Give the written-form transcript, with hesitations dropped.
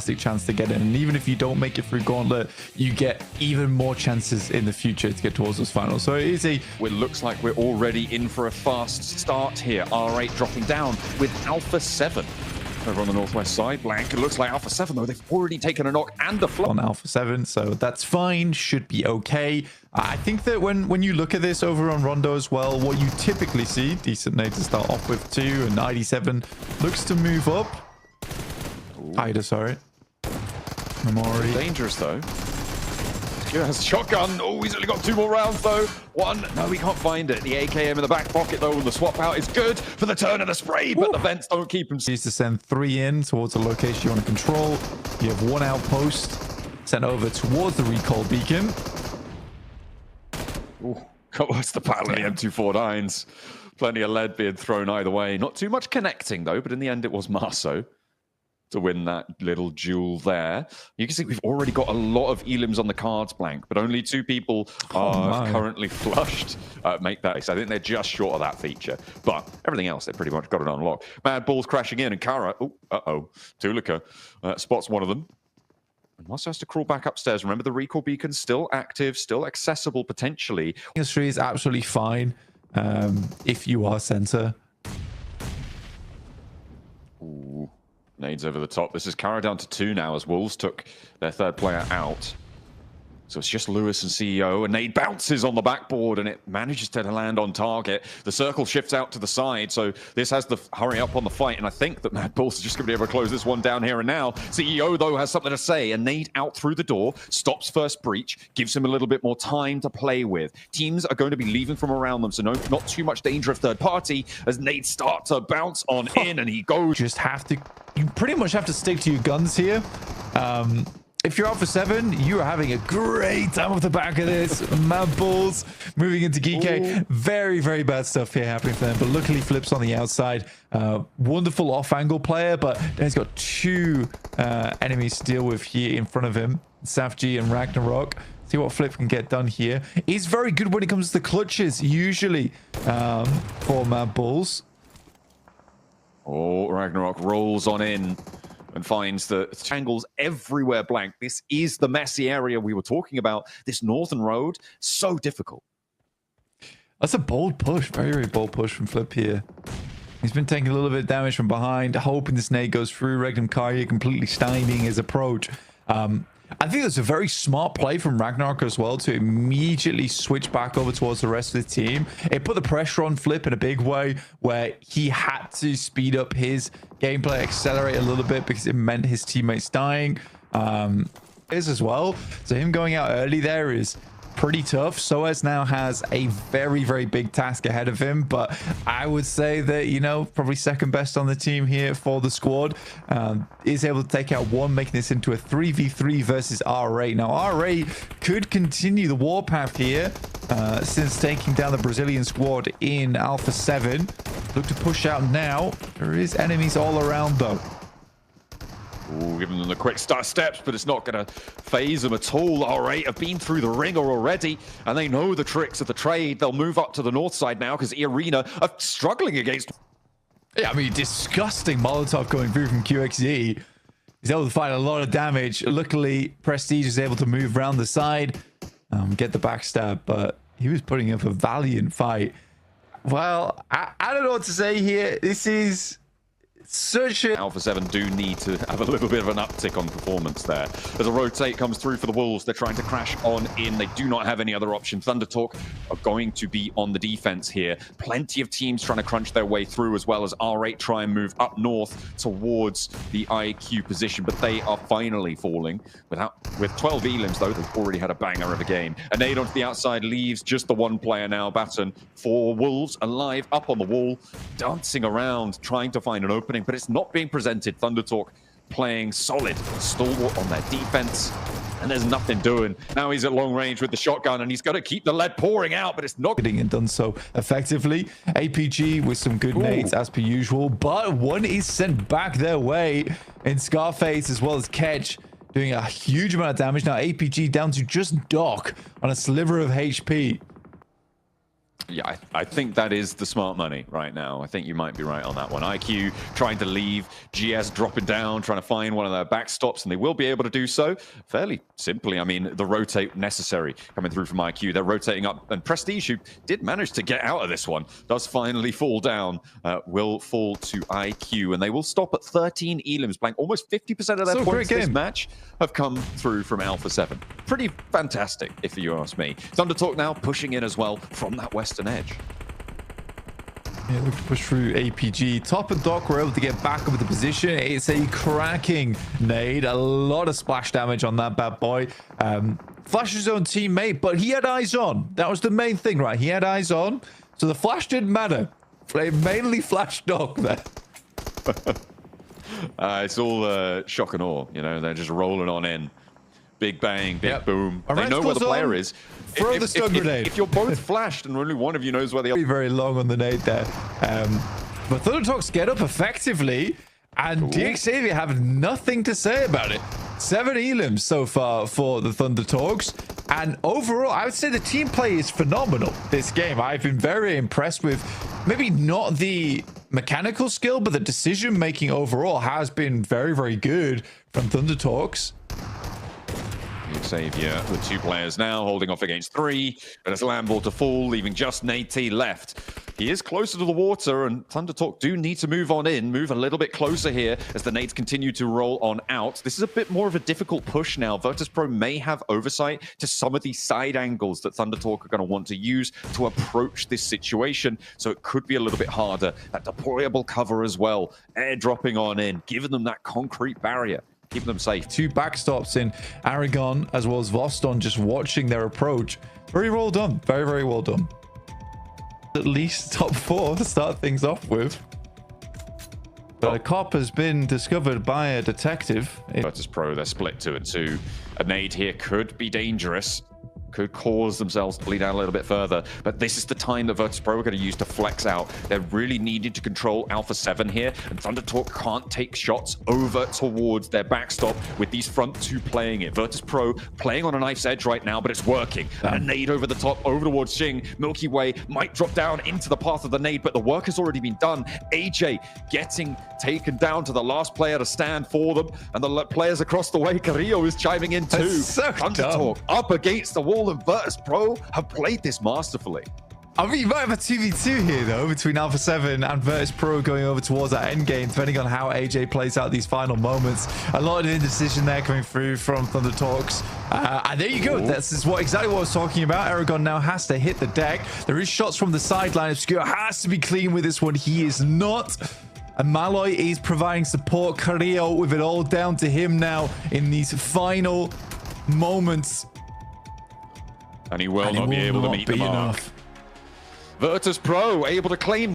chance to get in, and even if you don't make it through Gauntlet, you get even more chances in the future to get towards those finals. So it is a... It looks like we're already in for a fast start here. R8 dropping down with Alpha 7 over on the northwest side. Blank, it looks like Alpha 7 though, they've already taken a knock and a flop on Alpha 7, so that's fine, should be okay. I think that when you look at this over on Rondo as well, what you typically see, decent nade to start off with too, and 97 looks to move up. Ida, sorry. Memori. Dangerous though. He has a shotgun. Oh, he's only got 2 more rounds though. One. No, we can't find it. The AKM in the back pocket though, and the swap out is good for the turn of the spray, but the vents don't keep him. Needs to send 3 in towards a location you want to control. You have 1 outpost sent over towards the recall beacon. Ooh, what's the battle of the M249s? Plenty of lead being thrown either way. Not too much connecting though, but in the end it was Marso to win that little duel there. You can see we've already got a lot of elims on the cards, Blank, but only 2 people are currently flushed. Make that. I think they're just short of that feature, but everything else, they pretty much got it on lock. Mad Balls crashing in, and Kara, Tulika spots one of them. And Marso has to crawl back upstairs. Remember, the recall beacon's still active, still accessible potentially. Industry is absolutely fine if you are center. Ooh. Nades over the top. This is Kara down to 2 now as Wolves took their 3rd player out. So it's just Lewis and CEO, and nade bounces on the backboard and it manages to land on target. The circle shifts out to the side, so this has the hurry up on the fight, and I think that Mad Bulls is just going to be able to close this one down here and now. CEO, though, has something to say. A nade out through the door, stops first breach, gives him a little bit more time to play with. Teams are going to be leaving from around them, so not too much danger of third party as nades start to bounce on in, and he goes. You pretty much have to stick to your guns here. If you're Alpha 7, you are having a great time off the back of this. Mad Bulls moving into GK. Very, very bad stuff here happening for them. But luckily, Flip's on the outside. Wonderful off-angle player, but then he's got 2 enemies to deal with here in front of him. Safji and Ragnarok. See what Flip can get done here. He's very good when it comes to the clutches, usually, for Mad Bulls. Oh, Ragnarok rolls on in and finds the angles everywhere, Blank. This is the messy area we were talking about. This northern road, so difficult. That's a bold push. Very, very bold push from Flip here. He's been taking a little bit of damage from behind, hoping this nade goes through. Regnum Karya completely stymieing his approach. I think it's a very smart play from Ragnarok as well to immediately switch back over towards the rest of the team. It put the pressure on Flip in a big way where he had to speed up his gameplay, accelerate a little bit because it meant his teammates dying. As well. So him going out early there is pretty tough. Soaz now has a very, very big task ahead of him, but I would say that, you know, probably second best on the team here for the squad. Is able to take out 1, making this into a 3v3 versus R8. Now, R8 could continue the warpath here since taking down the Brazilian squad in Alpha 7. Look to push out now. There is enemies all around, though. Ooh, giving them the quick start steps, but it's not going to phase them at all. R8 have been through the ringer already, and they know the tricks of the trade. They'll move up to the north side now because Arena are struggling against... Yeah, I mean, disgusting Molotov going through from QXZ. He's able to find a lot of damage. Luckily, Prestige is able to move around the side, get the backstab, but he was putting up a valiant fight. Well, I don't know what to say here. This is... such a... Alpha 7 do need to have a little bit of an uptick on performance there. As a rotate comes through for the Wolves, they're trying to crash on in. They do not have any other option. Thunder Talk are going to be on the defense here. Plenty of teams trying to crunch their way through, as well as R8 try and move up north towards the IQ position, but they are finally falling. With 12 elims, though, they've already had a banger of a game. A nade onto the outside leaves just the 1 player now. Baton for Wolves alive up on the wall, dancing around, trying to find an opening, but it's not being presented. Thunder Talk playing solid, stalwart on their defense, and there's nothing doing. Now he's at long range with the shotgun, and he's got to keep the lead pouring out, but it's not getting and done so effectively. APG with some good nades as per usual, but 1 is sent back their way in Scarface as well as Ketch, doing a huge amount of damage. Now APG down to just Doc on a sliver of HP. Yeah, I think that is the smart money right now. I think you might be right on that one. IQ trying to leave, GS dropping down, trying to find one of their backstops, and they will be able to do so fairly simply. I mean, the rotate necessary coming through from IQ. They're rotating up, and Prestige, who did manage to get out of this one, does finally fall down, will fall to IQ, and they will stop at 13 elims, blank. Almost 50% of their points this match have come through from Alpha 7. Pretty fantastic, if you ask me. Thunder Talk now pushing in as well from that western edge. Yeah, look to push through APG. Top and Doc were able to get back up with the position. It's a cracking nade. A lot of splash damage on that bad boy. Flashed his own teammate, but he had eyes on. That was the main thing, right? He had eyes on. So the flash didn't matter. They mainly flashed Doc there. It's all shock and awe. You know, they're just rolling on in. Big bang, big boom. They know where the player is. Throw the stun grenade. If you're both flashed and only one of you knows where they are. Very long on the nade there. But Thunder Talks get up effectively, and DXavier have nothing to say about it. 7 elims so far for the Thunder Talks. And overall, I would say the team play is phenomenal this game. I've been very impressed with maybe not the mechanical skill, but the decision making overall has been very, very good from Thunder Talks. Xavier with 2 players now, holding off against 3. And it's Lamball to fall, leaving just Nate left. He is closer to the water, and Thunder Talk do need to move on in, move a little bit closer here as the nades continue to roll on out. This is a bit more of a difficult push now. Virtus.pro may have oversight to some of these side angles that Thunder Talk are going to want to use to approach this situation, so it could be a little bit harder. That deployable cover as well, airdropping on in, giving them that concrete barrier. Keep them safe. 2 backstops in Aragon as well as Voston, just watching their approach. Very well done. Very, very well done. At least top 4 to start things off with. But a cop has been discovered by a detective. Virtus.pro, they're split 2 and 2. A nade here could be dangerous. Could cause themselves to bleed out a little bit further, but this is the time that Virtus.pro are going to use to flex out. They're really needed to control Alpha 7 here, and Thunder Talk can't take shots over towards their backstop with these front 2 playing it. Virtus.pro playing on a knife's edge right now, but it's working. And a nade over the top, over towards Xing. Milky Way might drop down into the path of the nade, but the work has already been done. AJ getting taken down to the last player to stand for them, and the players across the way, Carrillo is chiming in too. So Thunder Talk up against the wall, and Virtus.pro have played this masterfully. I mean, you might have a 2v2 here, though, between Alpha 7 and Virtus.pro going over towards that end game, depending on how AJ plays out these final moments. A lot of indecision there coming through from Thunder Talks. And there you go. This is exactly what I was talking about. Aragon now has to hit the deck. There is shots from the sideline. Obscure has to be clean with this one. He is not. And Malloy is providing support. Carrillo with it all down to him now in these final moments. And he will not be able to meet the mark. Virtus.pro able to claim